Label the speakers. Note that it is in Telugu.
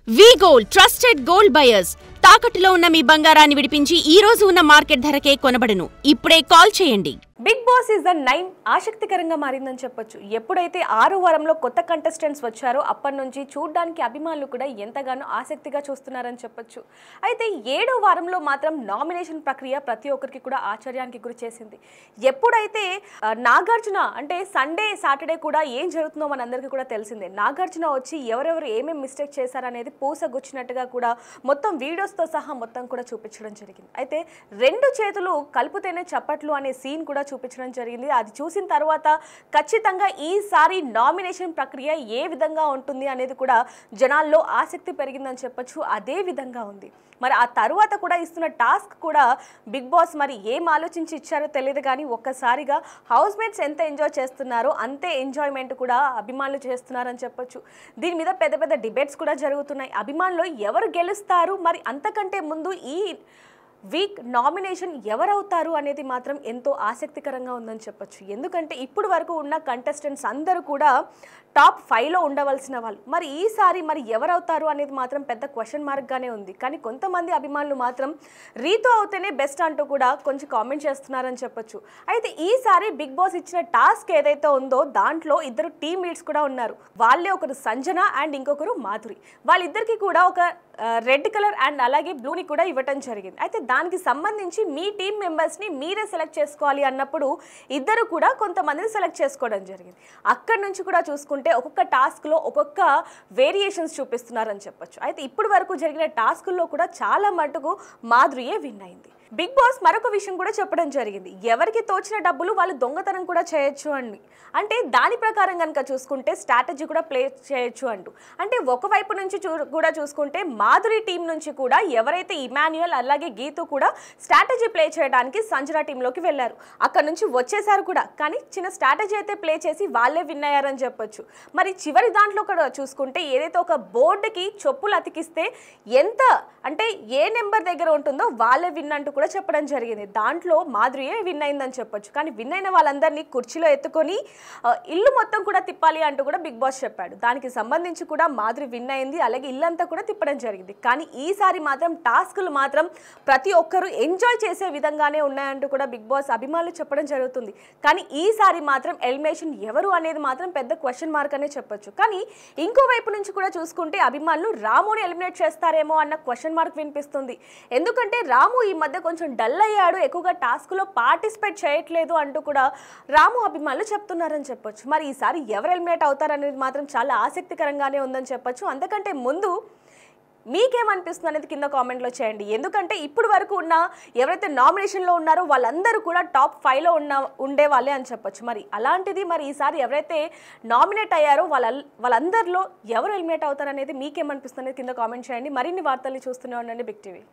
Speaker 1: వి గోల్డ్ ట్రస్టెడ్ గోల్డ్ బయర్స్ తాకట్టులో ఉన్న మీ బంగారాన్ని విడిపించి ఈ రోజు ఉన్న మార్కెట్ ధరకే కొనబడును. ఇప్పుడే కాల్ చేయండి.
Speaker 2: బిగ్ బాస్ ఇస్ ద 9 ఆసక్తికరంగా మారిందని చెప్పొచ్చు. ఎప్పుడైతే 6వ వారంలో కొత్త కంటెస్టెంట్స్ వచ్చారో అప్పటి నుంచి చూడడానికి అభిమానులు కూడా ఎంతగానో ఆసక్తిగా చూస్తున్నారని చెప్పొచ్చు. అయితే 7వ వారంలో మాత్రం నామినేషన్ ప్రక్రియ ప్రతి ఒక్కరికి కూడా ఆశ్చర్యానికి గురి చేసింది. ఎప్పుడైతే నాగార్జున అంటే సండే సాటర్డే కూడా ఏం జరుగుతుందో మనందరికీ కూడా తెలిసిందే. నాగార్జున వచ్చి ఎవరెవరు ఏమేమి మిస్టేక్ చేశారనేది పూసగుచ్చినట్టుగా కూడా మొత్తం వీడియోస్తో సహా మొత్తం కూడా చూపించడం జరిగింది. అయితే 2 చేతులు కలుపుతేనే చప్పట్లు అనే సీన్ కూడా చూపించడం జరిగింది. అది చూసిన తర్వాత ఖచ్చితంగా ఈసారి నామినేషన్ ప్రక్రియ ఏ విధంగా ఉంటుంది అనేది కూడా జనాల్లో ఆసక్తి పెరిగిందని చెప్పొచ్చు. అదే విధంగా ఉంది. మరి ఆ తర్వాత కూడా ఇస్తున్న టాస్క్ కూడా బిగ్ బాస్ మరి ఏం ఆలోచించి ఇచ్చారో తెలియదు కానీ ఒక్కసారిగా హౌస్ మేట్స్ ఎంత ఎంజాయ్ చేస్తున్నారో అంతే ఎంజాయ్మెంట్ కూడా అభిమానులు చేస్తున్నారని చెప్పొచ్చు. దీని మీద పెద్ద పెద్ద డిబేట్స్ కూడా జరుగుతున్నాయి. అభిమానులు ఎవరు గెలుస్తారు, మరి అంతకంటే ముందు ఈ వీక్ నామినేషన్ ఎవరవుతారు అనేది మాత్రం ఎంతో ఆసక్తికరంగా ఉందని చెప్పొచ్చు. ఎందుకంటే ఇప్పుడు వరకు ఉన్న కంటెస్టెంట్స్ అందరూ కూడా టాప్ 5లో ఉండవలసిన వాళ్ళు. మరి ఈసారి మరి ఎవరవుతారు అనేది మాత్రం పెద్ద క్వశ్చన్ మార్క్గానే ఉంది. కానీ కొంతమంది అభిమానులు మాత్రం రీతు అవుతేనే బెస్ట్ అంటూ కూడా కొంచెం కామెంట్ చేస్తున్నారని చెప్పొచ్చు. అయితే ఈసారి బిగ్ బాస్ ఇచ్చిన టాస్క్ ఏదైతే ఉందో దాంట్లో 2 టీమ్ లీడ్స్ కూడా ఉన్నారు. వాళ్ళే ఒకరు సంజన అండ్ ఇంకొకరు మాధురి. వాళ్ళిద్దరికీ కూడా ఒక రెడ్ కలర్ అండ్ అలాగే బ్లూని కూడా ఇవ్వటం జరిగింది. అయితే దానికి సంబంధించి మీ టీం మెంబర్స్ని మీరే సెలెక్ట్ చేసుకోవాలి అన్నప్పుడు ఇద్దరు కూడా కొంతమందిని సెలెక్ట్ చేసుకోవడం జరిగింది. అక్కడి నుంచి కూడా చూసుకుంటే ఒక్కొక్క టాస్క్లో ఒక్కొక్క వేరియేషన్స్ చూపిస్తున్నారని చెప్పొచ్చు. అయితే ఇప్పుడు వరకు జరిగిన టాస్కుల్లో కూడా చాలా మటుకు మాధురియే విన్ అయింది. బిగ్ బాస్ మరొక విషయం కూడా చెప్పడం జరిగింది. ఎవరికి తోచిన డబ్బులు వాళ్ళు దొంగతనం కూడా చేయొచ్చు అని. అంటే దాని ప్రకారం కనుక చూసుకుంటే స్ట్రాటజీ కూడా ప్లే చేయొచ్చు అంటూ. అంటే ఒకవైపు నుంచి కూడా చూసుకుంటే మాధురి టీం నుంచి కూడా ఎవరైతే ఇమాన్యుయల్ అలాగే గీతు కూడా స్ట్రాటజీ ప్లే చేయడానికి సంజన టీంలోకి వెళ్ళారు. అక్కడ నుంచి వచ్చేసారు కూడా. కానీ చిన్న స్ట్రాటజీ అయితే ప్లే చేసి వాళ్ళే విన్ అయ్యారని చెప్పొచ్చు. మరి చివరి దాంట్లో కూడా చూసుకుంటే ఏదైతే ఒక బోర్డుకి చెప్పులు అతికిస్తే ఎంత అంటే ఏ నెంబర్ దగ్గర ఉంటుందో వాళ్ళే విన్ అంటూ కూడా చెప్పడం జరిగింది. దాంట్లో మాధురియే విన్ అయిందని చెప్పొచ్చు. కానీ విన్ అయిన వాళ్ళందరినీ కుర్చీలో ఎత్తుకొని ఇల్లు మొత్తం కూడా తిప్పాలి అంటూ కూడా బిగ్ బాస్ చెప్పాడు. దానికి సంబంధించి కూడా మాధురి విన్ అయింది. అలాగే ఇల్లంతా కూడా తిప్పడం జరిగింది. కానీ ఈసారి మాత్రం టాస్కులు మాత్రం ప్రతి ఒక్కరూ ఎంజాయ్ చేసే విధంగానే ఉన్నాయంటూ కూడా బిగ్ బాస్ అభిమానులు చెప్పడం జరుగుతుంది. కానీ ఈసారి మాత్రం ఎలిమినేషన్ ఎవరు అనేది మాత్రం పెద్ద క్వశ్చన్ మార్క్ అనే చెప్పొచ్చు. కానీ ఇంకోవైపు నుంచి కూడా చూసుకుంటే అభిమానులు రాముని ఎలిమినేట్ చేస్తారేమో అన్న క్వశ్చన్ మార్క్ వినిపిస్తుంది. ఎందుకంటే రాము ఈ మధ్య కొంచెం డల్ అయ్యాడు, ఎక్కువగా టాస్క్లో పార్టిసిపేట్ చేయట్లేదు అంటూ కూడా రాము అభిమానులు చెప్తున్నారని చెప్పొచ్చు. మరి ఈసారి ఎవరు ఎలిమినేట్ అవుతారనేది మాత్రం చాలా ఆసక్తికరంగానే ఉందని చెప్పొచ్చు. అంతకంటే ముందు మీకేమనిపిస్తుంది అనేది కింద కామెంట్లో చేయండి. ఎందుకంటే ఇప్పుడు వరకు ఉన్న ఎవరైతే నామినేషన్లో ఉన్నారో వాళ్ళందరూ కూడా టాప్ 5లో ఉండే వాళ్ళే అని చెప్పొచ్చు. మరి అలాంటిది మరి ఈసారి ఎవరైతే నామినేట్ అయ్యారో వాళ్ళందరిలో ఎవరు ఎలిమినేట్ అవుతారనేది మీకేమనిపిస్తుంది అనేది కింద కామెంట్ చేయండి. మరిన్ని వార్తల్ని చూస్తూనే ఉండండి బిగ్ టీవీ.